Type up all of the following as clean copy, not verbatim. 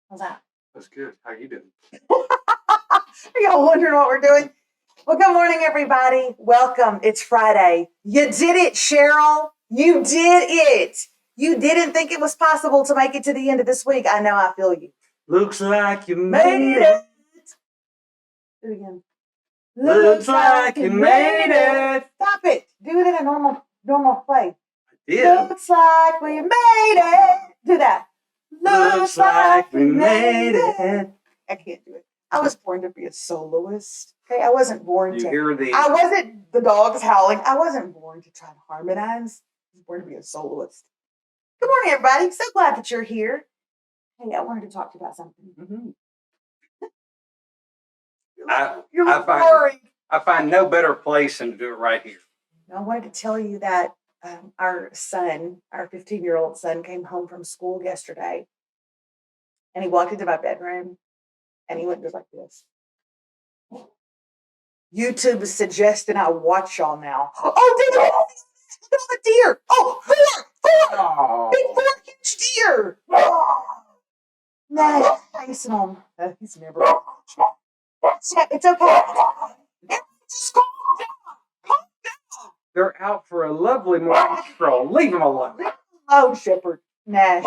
How's that? That's good. How you doing? Are y'all wondering what we're doing? Well, good morning, everybody. Welcome. It's Friday. You did it, Cheryl. You did it. You didn't think it was possible to make it to the end of this week. I know. I feel you. Looks like you made it. Do it again. Looks like you made it. Stop it. Do it in a normal play. Yeah. Looks like we made it. Do that. Looks like we made it. I can't do it. I was born to be a soloist. Okay, I wasn't born You to. hear the? I wasn't the dogs howling. I wasn't born to try to harmonize. I was born to be a soloist. Good morning, everybody. So glad that you're here. Hey, I wanted to talk to you about something. Mm-hmm. You're boring. I find no better place than to do it right here. I wanted to tell you that our son, our 15-year-old son, came home from school yesterday, and he walked into my bedroom, and he went just like this. YouTube is suggesting I watch y'all now. Oh, David, look at all the deer. Oh, four. Big four huge deer. Oh. Nah, chasing them. He's never. It's okay. Just calm down. Calm down. They're out for a lovely morning stroll. Leave them alone. Oh, Shepherd Nash.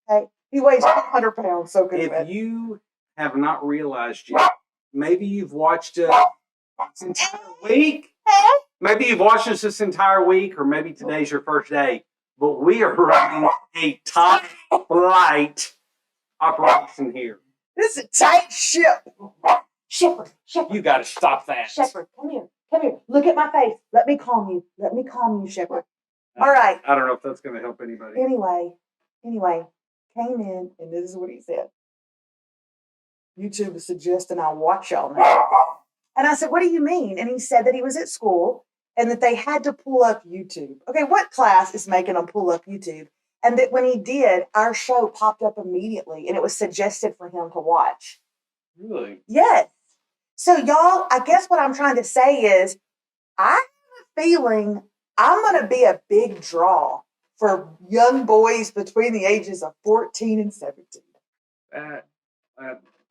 Hey, he weighs 200 pounds. So good. If you have not realized yet, maybe you've watched this entire week. Maybe you've watched this entire week, or maybe today's your first day. But we are running a top flight operation here. This is a tight ship. Shepherd. You got to stop that. Shepherd, come here. Look at my face. Let me calm you, Shepherd. All right. I don't know if that's going to help anybody. Anyway, came in, and this is what he said. YouTube is suggesting I watch y'all now. And I said, what do you mean? And he said that he was at school and that they had to pull up YouTube. Okay, what class is making them pull up YouTube? And that when he did, our show popped up immediately, and it was suggested for him to watch. Really? Yes. So, y'all, I guess what I'm trying to say is I have a feeling I'm going to be a big draw for young boys between the ages of 14 and 17.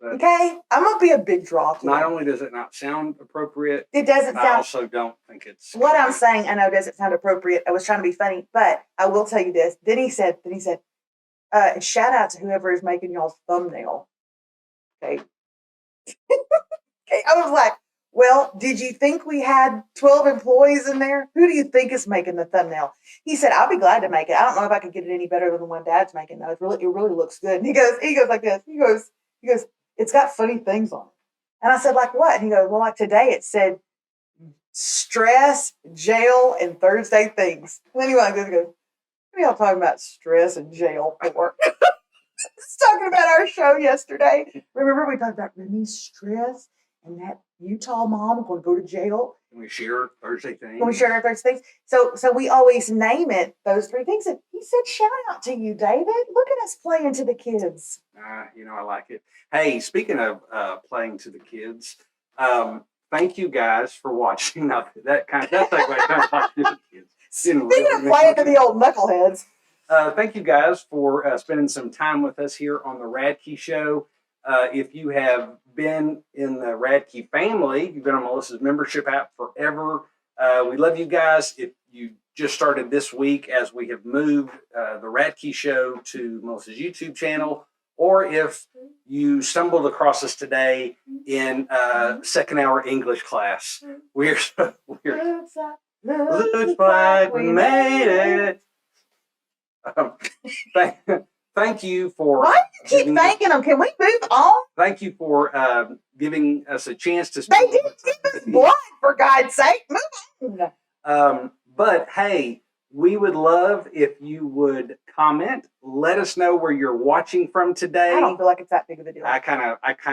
Okay? I'm going to be a big draw. Not only does it not sound appropriate, it doesn't sound. I also don't think it's. What I'm saying, I know doesn't sound appropriate. I was trying to be funny, but I will tell you this. Then he said, shout out to whoever is making y'all's thumbnail. Okay. Okay. I was like, well, did you think we had 12 employees in there? Who do you think is making the thumbnail? He said, I'll be glad to make it. I don't know if I could get it any better than the one Dad's making. No, it really looks good. And he goes like this. He goes, it's got funny things on it. And I said, like what? And he goes, well, like today it said stress, jail, and Thursday things. And then he goes, what are y'all talking about stress and jail for? Just talking about our show yesterday. Remember we talked about Remy's stress and that Utah mom going to go to jail. And we share Thursday things. When we share our Thursday things. So we always name it those three things. And he said, shout out to you, David. Look at us playing to the kids. I like it. Hey, speaking of playing to the kids, thank you guys for watching. Now, that's like to the kids. Speaking of playing to the old knuckleheads. Thank you guys for spending some time with us here on the Radke Show. If you have been in the Radke family, you've been on Melissa's membership app forever. We love you guys. If you just started this week as we have moved the Radke Show to Melissa's YouTube channel, or if you stumbled across us today in second hour English class, looks like we made it. thank you for. Why do you keep thanking them? Can we move on? Thank you for giving us a chance to They speak. didn't give us blood, for God's sake. Move on. But hey, we would love if you would comment. Let us know where you're watching from today. I don't feel like it's that big of a deal. I kind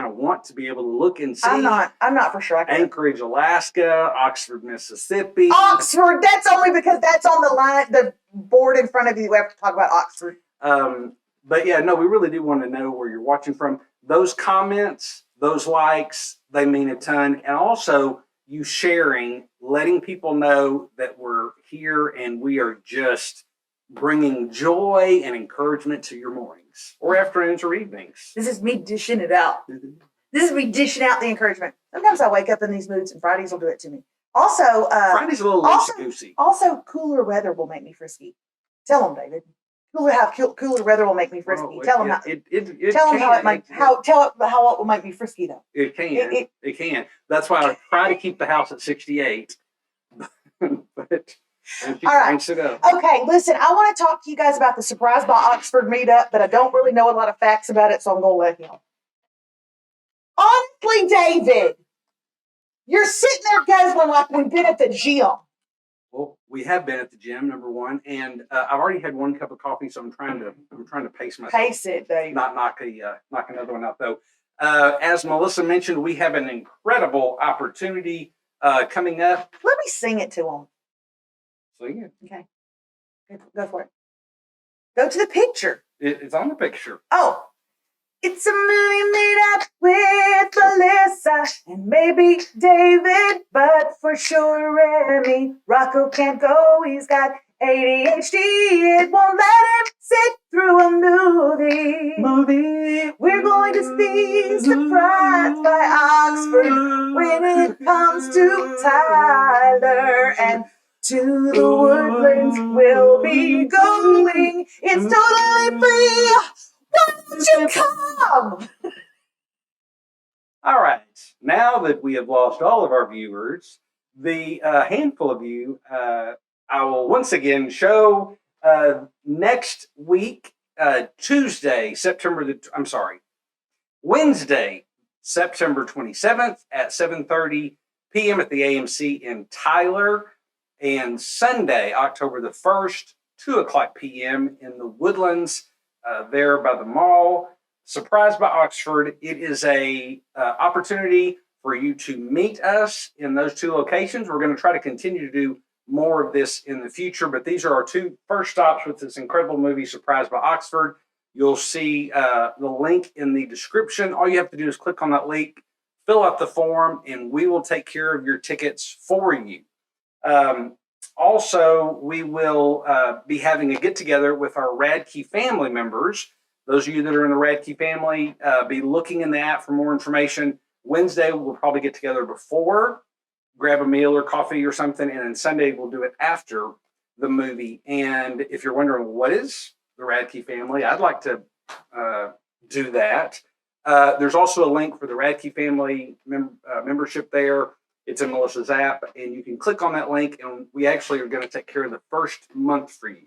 of want to be able to look and see. I'm not for sure. Anchorage, Alaska, Oxford, Mississippi. Oxford. That's only because that's on the line, the board in front of you. We have to talk about Oxford. But yeah, no, we really do want to know where you're watching from. Those comments, those likes, they mean a ton. And also you sharing, letting people know that we're here and we are just bringing joy and encouragement to your mornings or afternoons or evenings. This is me dishing it out. This is me dishing out the encouragement. Sometimes I wake up in these moods and Fridays will do it to me. Also, Friday's a little loosey-goosey. Also, cooler weather will make me frisky. Tell them, David. Cooler weather will make me frisky. Well, tell them how. Tell them how it will make me frisky though. It can. It can. That's why I try to keep the house at 68. But she cranks it up. Okay, listen. I want to talk to you guys about the Surprise by Oxford meetup, but I don't really know a lot of facts about it, so I'm going to let him. Honestly, David, you're sitting there guzzling like we've been at the gym. Well, we have been at the gym, number one, and I've already had one cup of coffee, so I'm trying to pace myself. Pace it, Dave. Not knock another one out though. As Melissa mentioned, we have an incredible opportunity coming up. Let me sing it to them. Sing it. Okay, go for it. Go to the picture. It's on the picture. Oh. It's a movie made up with Melissa and maybe David, but for sure Remy. Rocco can't go, he's got ADHD. It won't let him sit through a movie. We're going to be surprised by Oxford when it comes to Tyler, and to the Woodlands we'll be going. It's totally free. Why don't you come? All right. Now that we have lost all of our viewers, the handful of you, I will once again show next week, Wednesday, September 27th at 7:30 p.m. at the AMC in Tyler, and Sunday, October the 1st, 2 o'clock p.m. in the Woodlands. There by the mall. Surprised by Oxford. It is a opportunity for you to meet us in those two locations. We're going to try to continue to do more of this in the future, but these are our two first stops with this incredible movie, Surprised by Oxford. You'll see the link in the description. All you have to do is click on that link, fill out the form, and we will take care of your tickets for you. Also, we will be having a get-together with our Radke family members. Those of you that are in the Radke family, be looking in the app for more information. Wednesday, we'll probably get together before, grab a meal or coffee or something, and then Sunday, we'll do it after the movie. And if you're wondering, what is the Radke family? I'd like to do that. There's also a link for the Radke family membership there. It's in Melissa's app, and you can click on that link, and we actually are going to take care of the first month for you.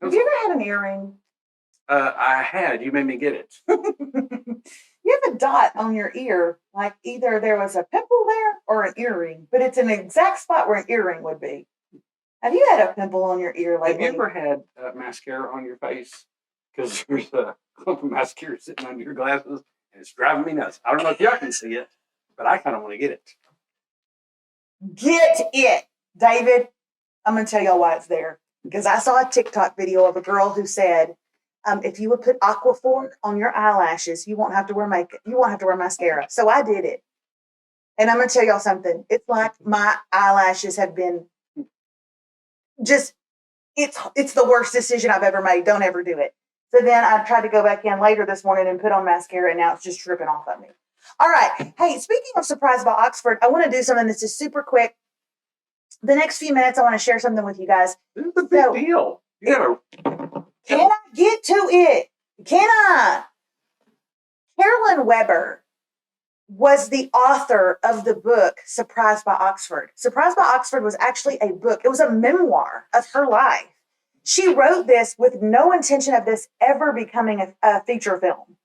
Have you ever had an earring? I had. You made me get it. You have a dot on your ear, like either there was a pimple there or an earring, but it's an exact spot where an earring would be. Have you had a pimple on your ear lately? Have you ever had mascara on your face? Because there's a clump of mascara sitting under your glasses, and it's driving me nuts. I don't know if y'all can see it, but I kind of want to get it. Get it, David. I'm going to tell y'all why it's there. Because I saw a TikTok video of a girl who said, if you would put Aquaphor on your eyelashes, you won't have to wear makeup. You won't have to wear mascara. So I did it. And I'm going to tell y'all something. It's like my eyelashes have been just, it's the worst decision I've ever made. Don't ever do it. So then I tried to go back in later this morning and put on mascara, and now it's just dripping off of me. All right. Hey, speaking of Surprised by Oxford, I want to do something that's just super quick. The next few minutes, I want to share something with you guys. This is a big deal. You gotta. Can I get to it? Can I? Carolyn Weber was the author of the book Surprised by Oxford. Surprised by Oxford was actually a book. It was a memoir of her life. she wrote this with no intention of this ever becoming a feature film.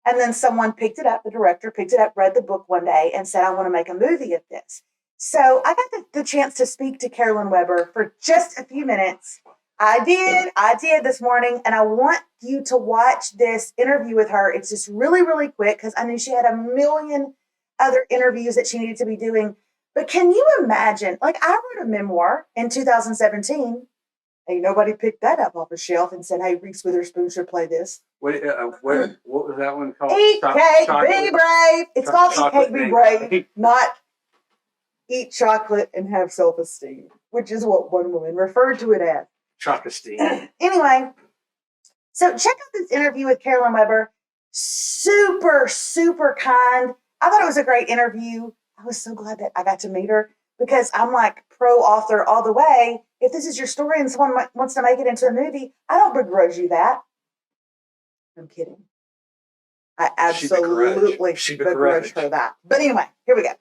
And then someone picked it up, the director picked it up, read the book one day and said, I want to make a movie of this. So I got the chance to speak to Carolyn Weber for just a few minutes. I did this morning. And I want you to watch this interview with her. It's just really, really quick because I knew she had a million other interviews that she needed to be doing. But can you imagine, like I wrote a memoir in 2017. Ain't nobody picked that up off a shelf and said, hey, Reese Witherspoon should play this. What was that one called? Eat cake, be brave. It's called Eat Cake, Be Brave, not Eat Chocolate and Have Self-Esteem, which is what one woman referred to it as. Chocolate. Anyway, so check out this interview with Carolyn Weber. Super, super kind. I thought it was a great interview. I was so glad that I got to meet her because I'm like pro author all the way. If this is your story and someone wants to make it into a movie, I don't begrudge you that. I'm kidding. I absolutely begrudge her that. But anyway, here we go.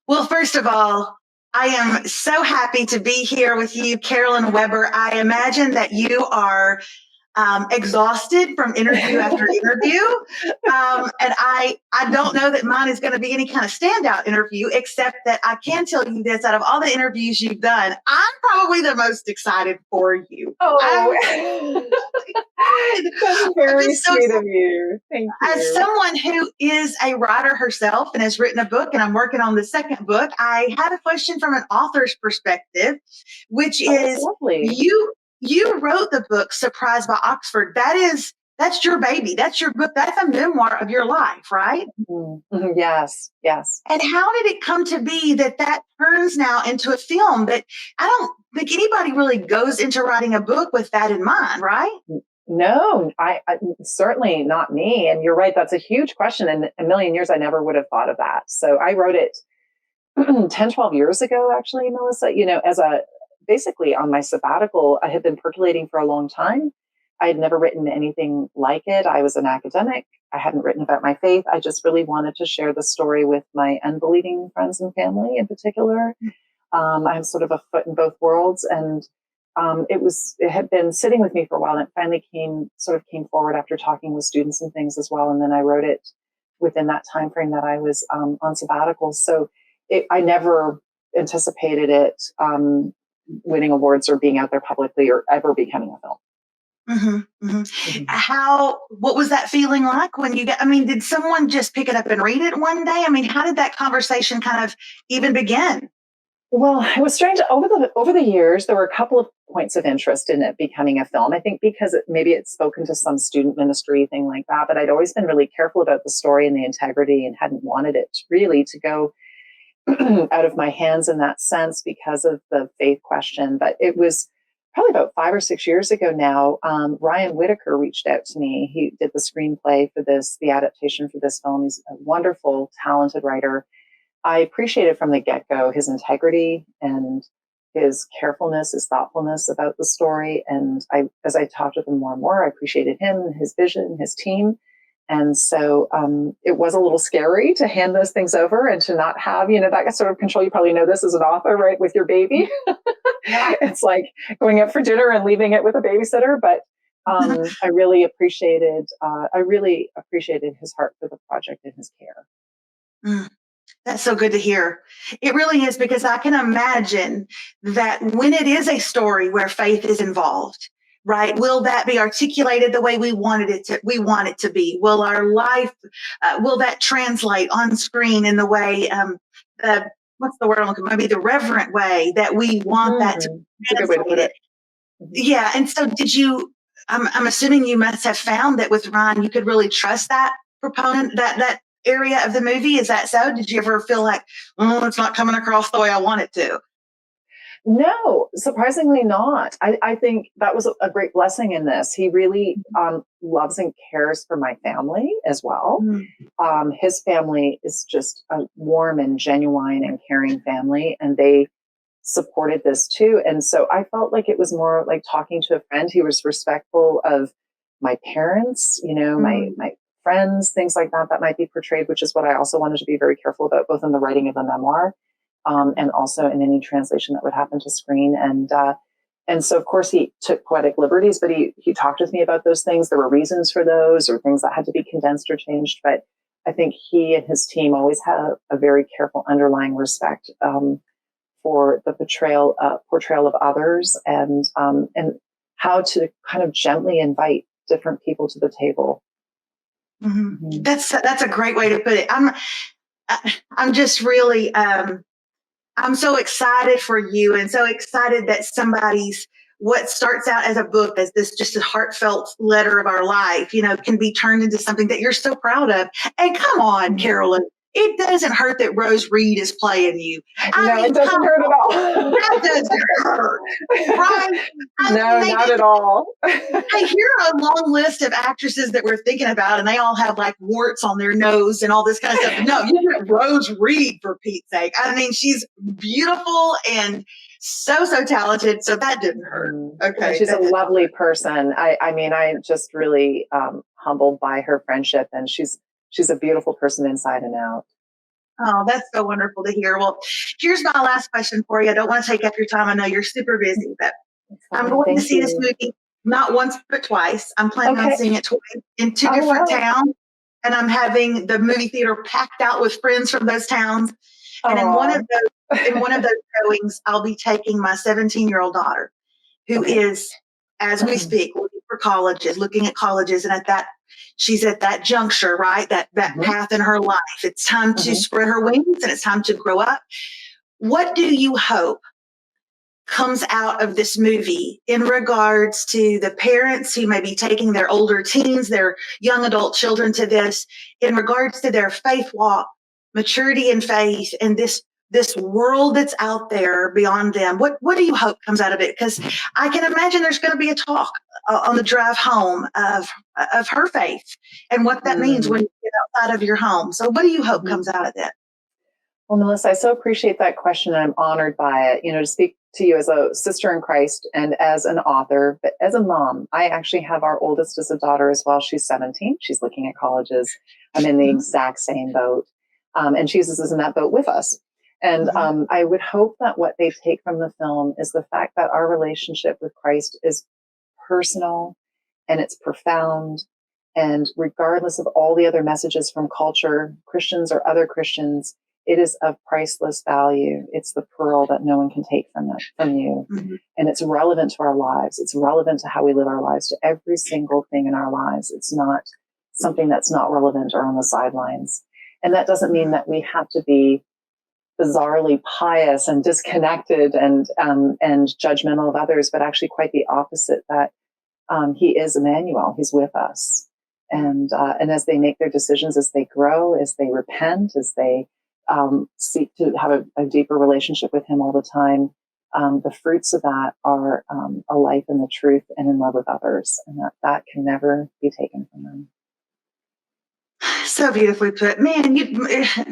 Well, first of all, I am so happy to be here with you, Carolyn Weber. I imagine that you are exhausted from interview after interview. And I don't know that mine is going to be any kind of standout interview, except that I can tell you this, out of all the interviews you've done, I'm probably the most excited for you. Oh, that's very sweet of you. Thank you. As someone who is a writer herself and has written a book, and I'm working on the second book, I have a question from an author's perspective, which is lovely. You wrote the book Surprised by Oxford. That's your baby. That's your book. That's a memoir of your life, right? Mm-hmm. Yes. And how did it come to be that turns now into a film? That I don't think anybody really goes into writing a book with that in mind, right? No, I certainly not me. And you're right. That's a huge question. In a million years, I never would have thought of that. So I wrote it 10, 12 years ago, actually, Melissa, basically on my sabbatical. I had been percolating for a long time. I had never written anything like it. I was an academic. I hadn't written about my faith. I just really wanted to share the story with my unbelieving friends and family in particular. I have sort of a foot in both worlds, and it had been sitting with me for a while, and it finally came forward after talking with students and things as well. And then I wrote it within that time frame that I was on sabbatical. So I never anticipated it winning awards or being out there publicly or ever becoming a film. Mm-hmm, mm-hmm. What was that feeling like when you did someone just pick it up and read it one day? I mean, how did that conversation kind of even begin? Well, it was strange. Over the years, there were a couple of points of interest in it becoming a film. I think because maybe it's spoken to some student ministry thing like that, but I'd always been really careful about the story and the integrity and hadn't wanted it really to go out of my hands in that sense because of the faith question. But it was probably about 5 or 6 years ago now. Ryan Whitaker reached out to me. He did the screenplay for the adaptation for this film. He's a wonderful, talented writer. I appreciated from the get-go his integrity and his carefulness, his thoughtfulness about the story. And as I talked with him more and more, I appreciated him, his vision, his team. And so it was a little scary to hand those things over and to not have, that sort of control. You probably know this as an author, right? With your baby. It's like going out for dinner and leaving it with a babysitter. But I really appreciated his heart for the project and his care. Mm. That's so good to hear. It really is, because I can imagine that when it is a story where faith is involved, right? Will that be articulated the way we want it to be? Will our life, will that translate on screen in the way, what's the word I'm looking for? Maybe the reverent way that we want that to be translated. Yeah. And so I'm assuming you must have found that with Ryan, you could really trust that proponent, that area of the movie. Is that so? Did you ever feel like, it's not coming across the way I want it to? No, surprisingly not. I think that was a great blessing in this. He really loves and cares for my family as well. His family is just a warm and genuine and caring family, and they supported this too. And so I felt like it was more like talking to a friend. He was respectful of my parents, my friends, things like that might be portrayed, which is what I also wanted to be very careful about, both in the writing of the memoir and also in any translation that would happen to screen. And And so, of course, he took poetic liberties, but he talked with me about those things. There were reasons for those or things that had to be condensed or changed. But I think he and his team always had a very careful underlying respect for the portrayal of others and how to kind of gently invite different people to the table. Mm-hmm. Mm-hmm. That's a great way to put it. I'm just really I'm so excited for you and so excited that what starts out as a book, as this just a heartfelt letter of our life, can be turned into something that you're so proud of. And come on, Carolyn, it doesn't hurt that Rose Reed is playing you. It doesn't hurt at all. That doesn't hurt, right? Not at all. Hey, here are a long list of actresses that we're thinking about, and they all have like warts on their nose and all this kind of stuff. No, you get Rose Reed, for Pete's sake. I mean, she's beautiful and so talented. So that didn't hurt. Okay, and she's a lovely person. I mean, I'm just really humbled by her friendship, and she's a beautiful person inside and out. Oh, that's so wonderful to hear. Well, here's my last question for you. I don't want to take up your time. I know you're super busy, but I'm going to see this movie not once but twice. I'm planning on seeing it twice in two different towns, and I'm having the movie theater packed out with friends from those towns. And in one of those showings, I'll be taking my 17-year-old daughter, who is, as we speak, looking at colleges, and she's at that juncture, right? That path in her life. It's time to spread her wings and it's time to grow up. What do you hope comes out of this movie in regards to the parents who may be taking their older teens, their young adult children to this, in regards to their faith walk, maturity in faith, and this world that's out there beyond them? What do you hope comes out of it? Because I can imagine there's going to be a talk on the drive home of her faith and what that means when you get outside of your home. So what do you hope comes out of it? Well, Melissa, I so appreciate that question. I'm honored by it. To speak to you as a sister in Christ and as an author, but as a mom. I actually have our oldest as a daughter as well. She's 17. She's looking at colleges. I'm in the exact same boat. And Jesus is in that boat with us. And I would hope that what they take from the film is the fact that our relationship with Christ is personal and it's profound. And regardless of all the other messages from culture, Christians or other Christians, it is of priceless value. It's the pearl that no one can take from you. Mm-hmm. And it's relevant to our lives. It's relevant to how we live our lives, to every single thing in our lives. It's not something that's not relevant or on the sidelines. And that doesn't mean that we have to be bizarrely pious and disconnected and judgmental of others, but actually quite the opposite, that he is Emmanuel. He's with us. And as they make their decisions, as they grow, as they repent, as they seek to have a deeper relationship with him all the time, the fruits of that are a life in the truth and in love with others, and that can never be taken from them. So beautifully put. Man,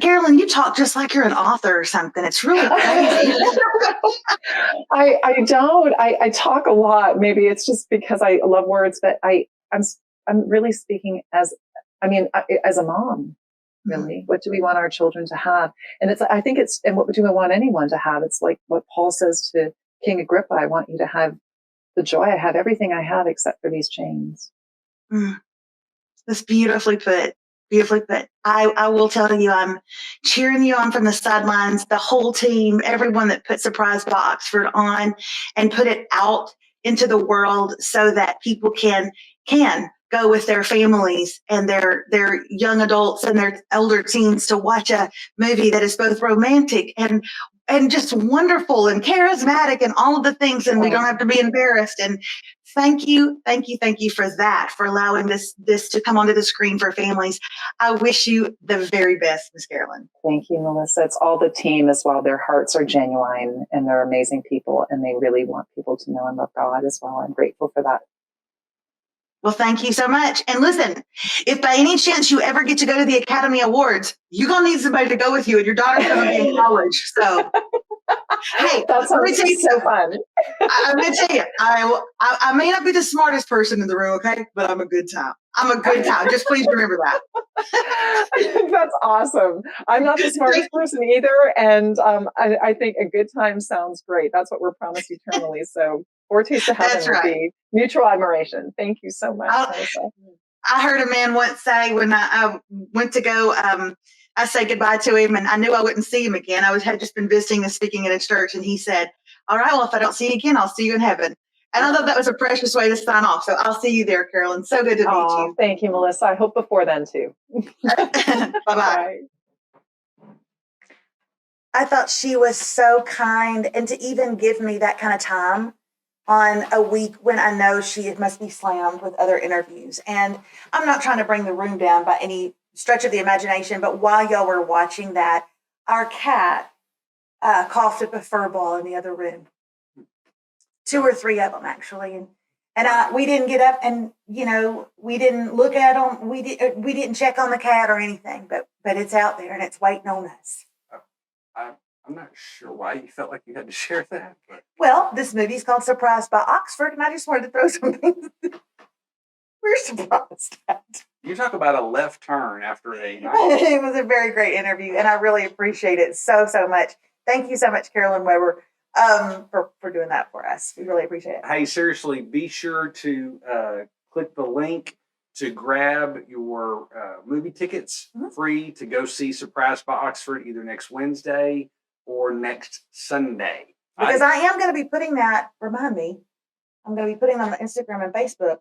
Carolyn, you talk just like you're an author or something. It's really crazy. I don't. I talk a lot. Maybe it's just because I love words, but I'm really speaking as a mom. Really, what do we want our children to have? And and what do we want anyone to have? It's like what Paul says to King Agrippa: I want you to have the joy. I have everything I have except for these chains. That's beautifully put. Beautifully put. I will tell you, I'm cheering you on from the sidelines, the whole team, everyone that put Surprise by Oxford on and put it out into the world so that people can go with their families and their young adults and their elder teens to watch a movie that is both romantic and just wonderful and charismatic and all of the things, and we don't have to be embarrassed. And thank you for that, for allowing this to come onto the screen for families. I wish you the very best, Miss Carolyn. Thank you, Melissa. It's all the team as well. Their hearts are genuine and they're amazing people, and they really want people to know and love God as well. I'm grateful for that. Well, thank you so much. And listen, if by any chance you ever get to go to the Academy Awards, you're going to need somebody to go with you, and your daughter's going to be in college. So, hey, that sounds so fun. I'm going to tell you, I may not be the smartest person in the room, okay? But I'm a good time. I'm a good time. Just please remember that. That's awesome. I'm not the smartest person either. And I think a good time sounds great. That's what we're promised eternally. So Four Taste of Heaven That's would right. be mutual admiration. Thank you so much, I'll- Melissa. I heard a man once say when I went to go, I said goodbye to him, and I knew I wouldn't see him again. Had just been visiting and speaking at a church, and he said, "All right, well, if I don't see you again, I'll see you in heaven." And I thought that was a precious way to sign off. So I'll see you there, Carolyn. So good to meet you. Thank you, Melissa. I hope before then too. Bye-bye. Bye. I thought she was so kind, and to even give me that kind of time on a week when I know she must be slammed with other interviews. And I'm not trying to bring the room down by any stretch of the imagination, but while y'all were watching that, our cat coughed up a fur ball in the other room. 2 or 3 of them, actually. And we didn't get up and, we didn't look at them. We didn't check on the cat or anything, but it's out there and it's waiting on us. I'm not sure why you felt like you had to share that. But. Well, this movie is called Surprised by Oxford, and I just wanted to throw some things. We're surprised at. You talk about a left turn after a night. It was a very great interview, and I really appreciate it so much. Thank you so much, Carolyn Weber, for doing that for us. We really appreciate it. Hey, seriously, be sure to click the link to grab your movie tickets free to go see Surprised by Oxford either next Wednesday or next Sunday. Because I am going to be putting that, remind me, I'm going to be putting them on Instagram and Facebook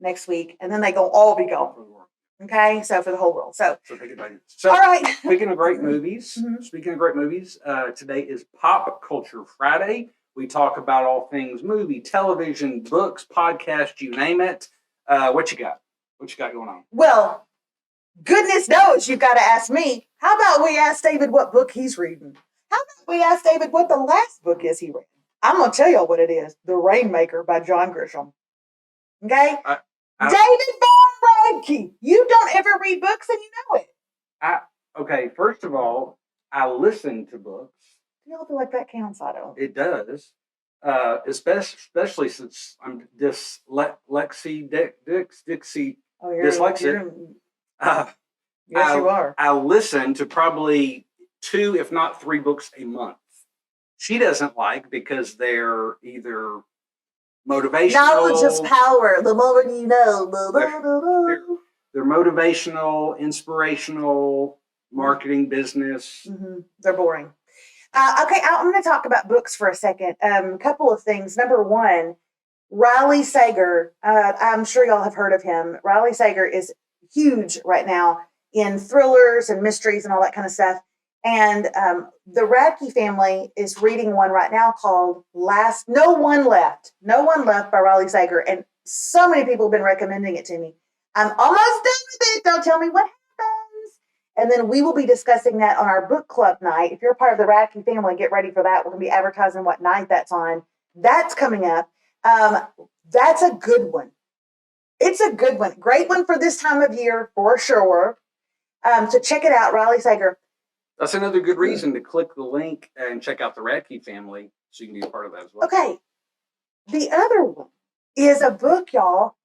next week, and then they all be gone. Okay, so for the whole world. So take advantage. So all right. Speaking of great movies, today is Pop Culture Friday. We talk about all things movie, television, books, podcast, you name it. What you got? What you got going on? Well, goodness knows you've got to ask me. How about we ask David what book he's reading? How about we ask David what the last book is he read? I'm going to tell y'all what it is. The Rainmaker by John Grisham. Okay? David Radke. You don't ever read books and you know it. Okay, first of all, I listen to books. Do y'all feel like that counts? I don't. It does. Especially since I'm dyslexic. Oh, you're dyslexic. Yes, you are. I listen to probably 2, if not 3 books a month. She doesn't like because they're either motivational. Knowledge is power. The more you know. They're motivational, inspirational, marketing, business. They're boring. Okay, I'm going to talk about books for a second. A couple of things. Number one, Riley Sager. I'm sure y'all have heard of him. Riley Sager is huge right now in thrillers and mysteries and all that kind of stuff. And the Radke family is reading one right now called No One Left by Riley Sager. And so many people have been recommending it to me. I'm almost done with it. Don't tell me what happens. And then we will be discussing that on our book club night. If you're part of the Radke family, get ready for that. We're going to be advertising what night that's on. That's coming up. That's a good one. It's a good one. Great one for this time of year, for sure. So check it out, Riley Sager. That's another good reason to click the link and check out the Radke family so you can be a part of that as well. Okay. The other one is a book, y'all,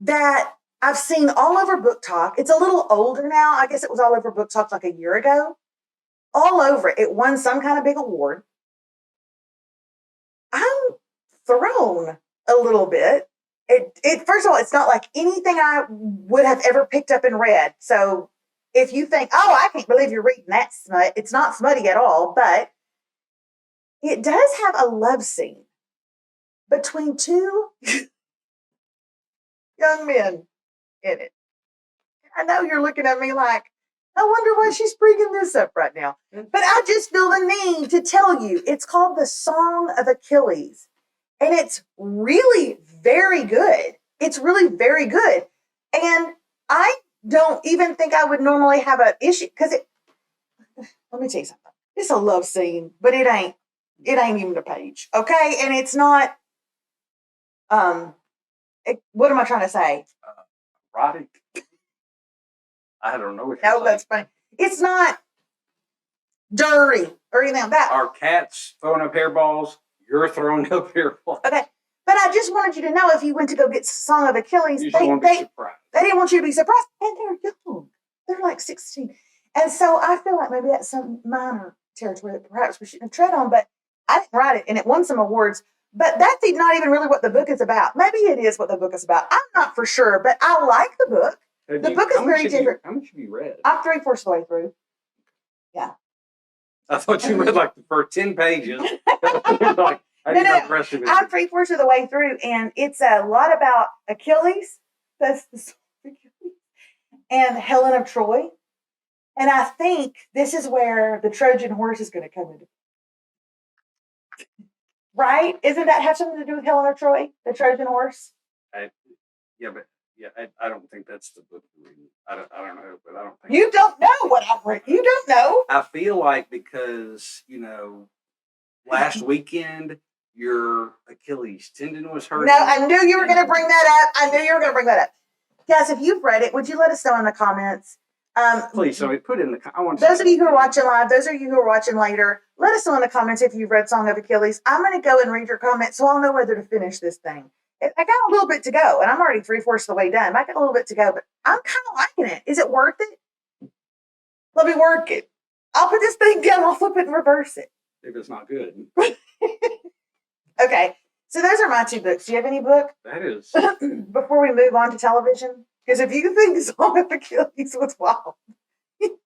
that I've seen all over Book Talk. It's a little older now. I guess it was all over Book Talk like a year ago. All over it. It won some kind of big award. I'm thrown a little bit. First of all, it's not like anything I would have ever picked up and read. So if you think, oh, I can't believe you're reading that smut, it's not smutty at all, but it does have a love scene between 2 young men in it. I know you're looking at me like, I wonder why she's bringing this up right now. But I just feel the need to tell you, it's called The Song of Achilles. And it's really very good. It's really very good. And I don't even think I would normally have an issue because let me tell you something. It's a love scene, but it ain't even a page. Okay. And it's not, what am I trying to say? Erotic. I don't know what you're saying. That's funny. It's not dirty or anything like that. Our cat's throwing up hairballs. You're throwing up hairballs. Okay. But I just wanted you to know if you went to go get Song of Achilles, they didn't want you to be surprised. And they're young. They're like 16. And so I feel like maybe that's some minor territory that perhaps we shouldn't have tread on, but I didn't write it and it won some awards. But that's not even really what the book is about. Maybe it is what the book is about. I'm not for sure, but I like the book. The book is very different. How much have you read? I'm 3/4 of the way through. Yeah. I thought you read like the first 10 pages. Like, I didn't know the rest of it. I'm 3/4 of the way through, and it's a lot about Achilles. That's the story of Achilles. And Helen of Troy. And I think this is where the Trojan horse is going to come into. Right? Isn't that have something to do with Helen of Troy, the Trojan horse? I don't think that's the book you're reading. I don't know, but I don't think You don't know what I've read. You don't know. I feel like because, last weekend your Achilles tendon was hurt. No, I knew you were going to bring that up. Guys, if you've read it, would you let us know in the comments? Please, somebody put in the. I want those of you who are watching live, those of you who are watching later, let us know in the comments if you've read Song of Achilles. I'm going to go and read your comments so I'll know whether to finish this thing. I got a little bit to go, and I'm already 3/4 of the way done. I got a little bit to go, but I'm kind of liking it. Is it worth it? Let me work it. I'll put this thing down. I'll flip it and reverse it. If it's not good. Okay, so those are my two books. Do you have any book? That is. Before we move on to television? Because if you think Song of Achilles was wild, you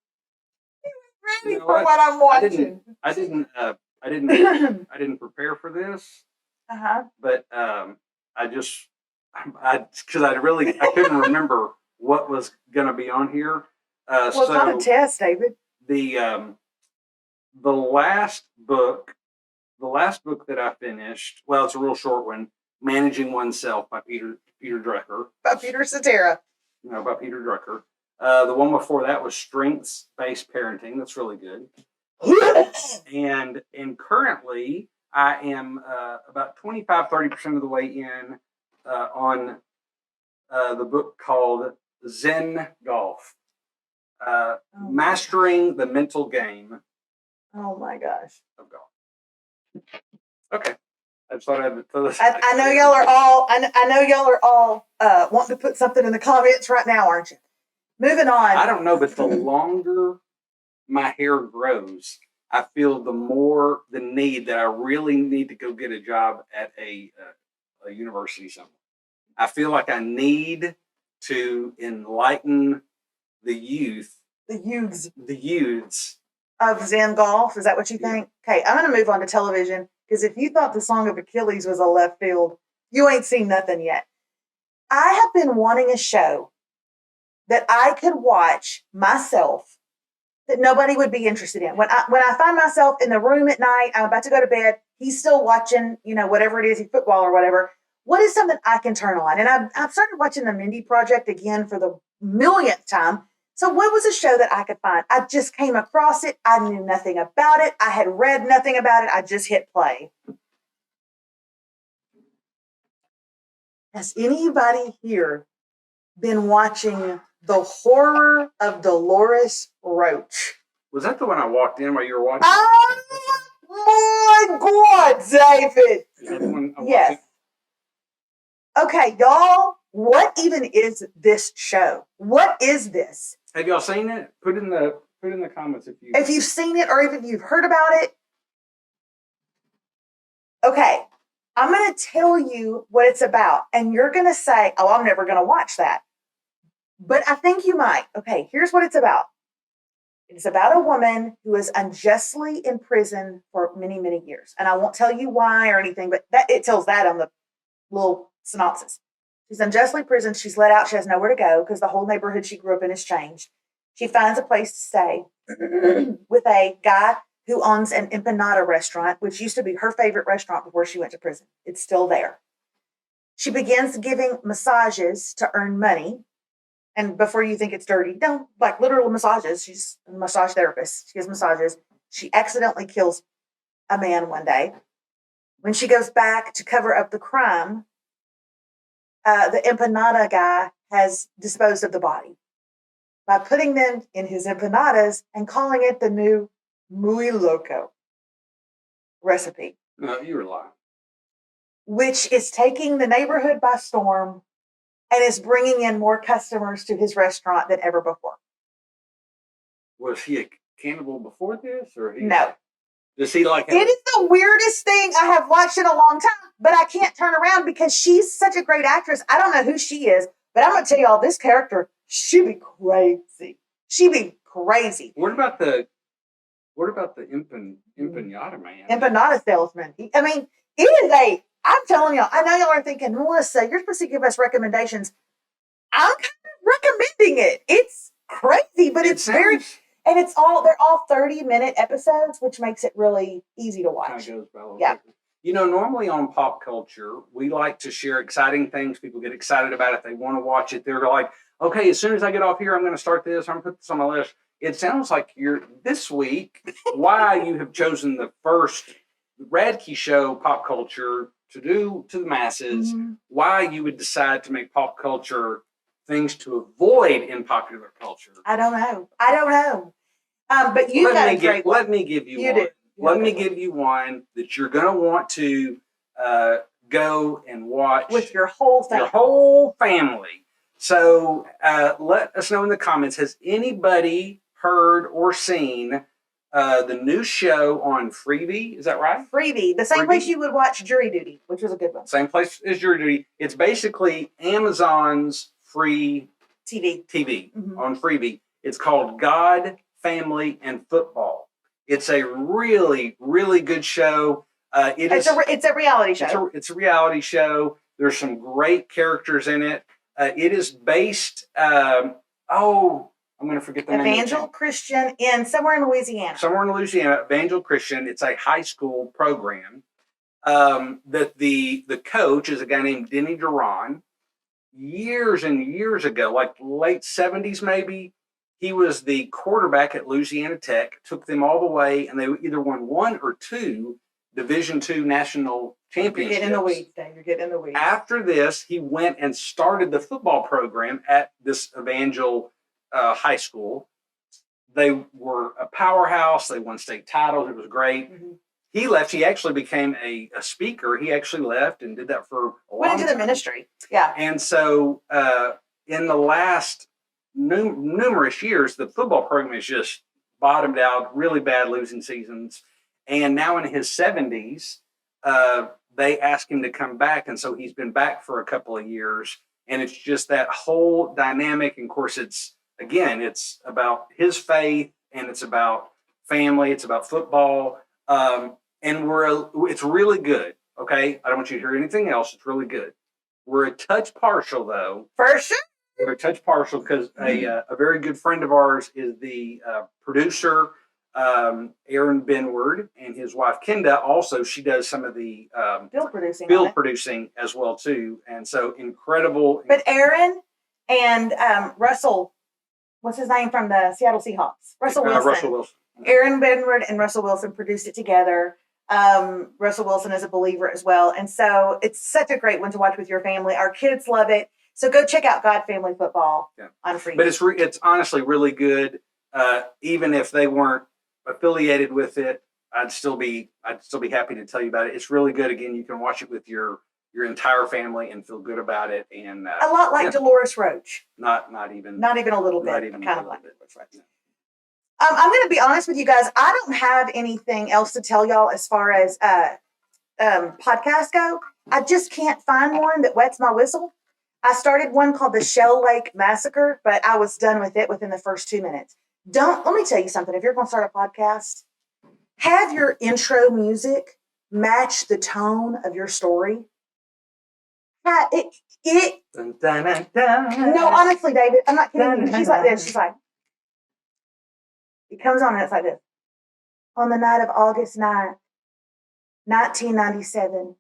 ready for what I'm watching. I didn't prepare for this. But because I couldn't remember what was going to be on here. Well, it's not a test, David. The last book that I finished, well, it's a real short one, Managing Oneself by Peter Drucker. By Peter Cetera. By Peter Drucker. The one before that was Strengths-Based Parenting. That's really good. and currently, I am about 25-30% of the way in on the book called Zen Golf. Mastering the Mental Game. Oh my gosh. Of golf. Okay. I just thought I'd throw this. I know y'all are all. I know y'all are all wanting to put something in the comments right now, aren't you? Moving on. I don't know, but the longer my hair grows, I feel the more the need that I really need to go get a job at a university somewhere. I feel like I need to enlighten the youths of Zen Golf. Is that what you think? Okay, I'm going to move on to television because if you thought the Song of Achilles was a left field, you ain't seen nothing yet. I have been wanting a show that I could watch myself that nobody would be interested in. When I find myself in the room at night, I'm about to go to bed, he's still watching, whatever it is, football or whatever. What is something I can turn on? And I've started watching the Mindy Project again for the millionth time. So what was a show that I could find? I just came across it. I knew nothing about it. I had read nothing about it. I just hit play. Has anybody here been watching The Horror of Dolores Roach? Was that the one I walked in while you were watching? Oh my God, David. Yes. Okay, y'all, what even is this show? What is this? Have y'all seen it? Put in the comments if you've seen it or even if you've heard about it. Okay, I'm going to tell you what it's about, and you're going to say, "Oh, I'm never going to watch that." But I think you might. Okay, here's what it's about. It's about a woman who is unjustly in prison for many, many years, and I won't tell you why or anything, but it tells that on the little synopsis. She's unjustly imprisoned. She's let out. She has nowhere to go because the whole neighborhood she grew up in has changed. She finds a place to stay with a guy who owns an empanada restaurant, which used to be her favorite restaurant before she went to prison. It's still there. She begins giving massages to earn money. And before you think it's dirty, no, like literal massages. She's a massage therapist. She gives massages. She accidentally kills a man one day. When she goes back to cover up the crime, the empanada guy has disposed of the body by putting them in his empanadas and calling it the new Muy Loco recipe. No, you were lying. Which is taking the neighborhood by storm and is bringing in more customers to his restaurant than ever before. Was he a cannibal before this? Or No. Does he like It is the weirdest thing I have watched in a long time, but I can't turn around because she's such a great actress. I don't know who she is, but I'm going to tell y'all, this character, she be crazy. She be crazy. What about the empanada man? Empanada salesman. I mean, it is I'm telling y'all, I know y'all are thinking, Melissa, you're supposed to give us recommendations. I'm kind of recommending it. It's crazy, but it's very, and they're all 30-minute episodes, which makes it really easy to watch. Kind of goes by a little Yeah. quicker. You know, normally on pop culture, we like to share exciting things. People get excited about it. They want to watch it. They're like, okay, as soon as I get off here, I'm going to start this. I'm going to put this on my list. It sounds like this week, why you have chosen the first Radke Show pop culture to do to the masses, why you would decide to make pop culture things to avoid in popular culture. I don't know. But you got a great one. Let me give you one. did. Let me give you one that you're going to want to go and watch With your whole thing. your whole family. So let us know in the comments, has anybody heard or seen the new show on Freebie? Is that right? Freebie. The same Freebie? place you would watch Jury Duty, which was a good one. Same place as Jury Duty. It's basically Amazon's free TV. TV on Freebie. It's called God, Family, and Football. It's a really, really good show. It's a reality show. It's a reality show. There's some great characters in it. It is based. I'm going to forget the name. Evangel Christian somewhere in Louisiana. Somewhere in Louisiana, Evangel Christian. It's a high school program. That the coach is a guy named Denny Duran. Years and years ago, like late 70s maybe, he was the quarterback at Louisiana Tech, took them all the way, and they either won 1 or 2 Division II national championships. You're getting in the weeds, Dave. You're getting in the weeds. After this, he went and started the football program at this Evangel high school. They were a powerhouse. They won state titles. It was great. He left. He actually became a speaker. He actually left and did that for a long time. Went into the ministry. Yeah. And so in the last numerous years, the football program has just bottomed out, really bad losing seasons. And now in his 70s, they asked him to come back. And so he's been back for a couple of years. And it's just that whole dynamic. And of course, it's about his faith, and it's about family. It's about football. And it's really good. Okay. I don't want you to hear anything else. It's really good. We're a touch partial though. For sure. We're a touch partial because a very good friend of ours is the producer, Aaron Benward, and his wife Kenda. Also, she does some of the field producing as well too. And so incredible. But Aaron and Russell, what's his name from the Seattle Seahawks? Russell Wilson. Aaron Benward and Russell Wilson produced it together. Russell Wilson is a believer as well. And so it's such a great one to watch with your family. Our kids love it. So go check out God Family Football on Freebie. But it's honestly really good. Even if they weren't affiliated with it, I'd still be happy to tell you about it. It's really good. Again, you can watch it with your entire family and feel good about it. And a lot like Dolores Roach. Not even a little bit. Not even kind a of like bit. Dolores Roach. I'm going to be honest with you guys. I don't have anything else to tell y'all as far as podcasts go. I just can't find one that wets my whistle. I started one called the Shell Lake Massacre, but I was done with it within the first 2 minutes. Let me tell you something. If you're going to start a podcast, have your intro music match the tone of your story. No, honestly, David, I'm not kidding you. She's like this. She's like, it comes on and it's like this. On the night of August 9th, 1997,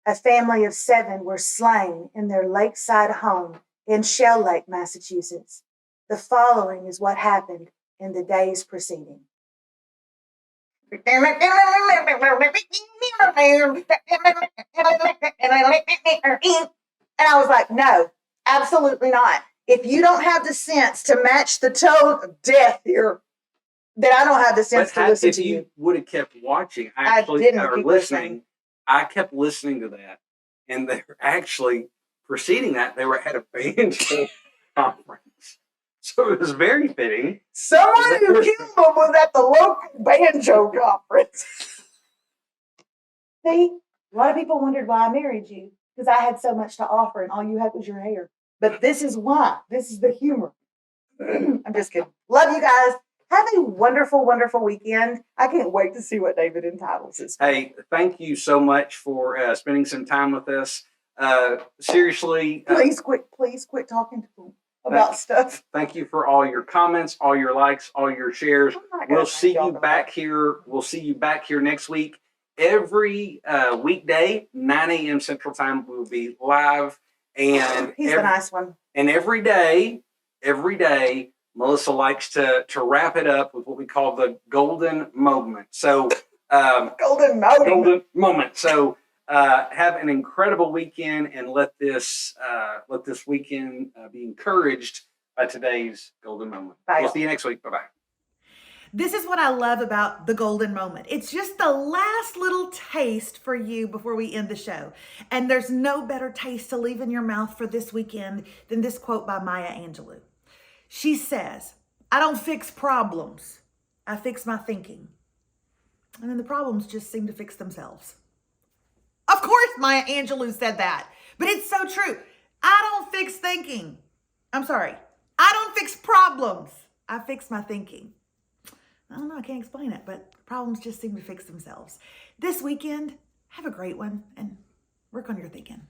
a family of 7 were slain in their lakeside home in Shell Lake, Massachusetts. The following is what happened in the days preceding. And I was like, no, absolutely not. If you don't have the sense to match the tone of death here, then I don't have the sense to listen to you. If you would have kept watching, listening. I kept listening to that. And they're actually preceding that, they were at a banjo conference. So it was very fitting. Someone who killed them was at the local banjo conference. See, a lot of people wondered why I married you because I had so much to offer and all you had was your hair. But this is why. This is the humor. I'm just kidding. Love you guys. Have a wonderful, wonderful weekend. I can't wait to see what David entitles this. Hey, thank you so much for spending some time with us. Seriously, Please quit talking to them about stuff. thank you for all your comments, all your likes, all your shares. We'll see you back here. We'll see you back here next week. Every weekday, 9 a.m. Central Time, we'll be live. And He's the nice one. And every day, Melissa likes to wrap it up with what we call the golden moment. So, Golden moment. So, have an incredible weekend, and let this weekend be encouraged by today's golden moment. Bye. We'll see you next week. Bye bye. This is what I love about the golden moment. It's just the last little taste for you before we end the show. And there's no better taste to leave in your mouth for this weekend than this quote by Maya Angelou. She says, "I don't fix problems. I fix my thinking." And then the problems just seem to fix themselves. Of course, Maya Angelou said that, but it's so true. I don't fix thinking. I don't fix problems. I fix my thinking. I don't know, I can't explain it, but problems just seem to fix themselves. This weekend, have a great one and work on your thinking.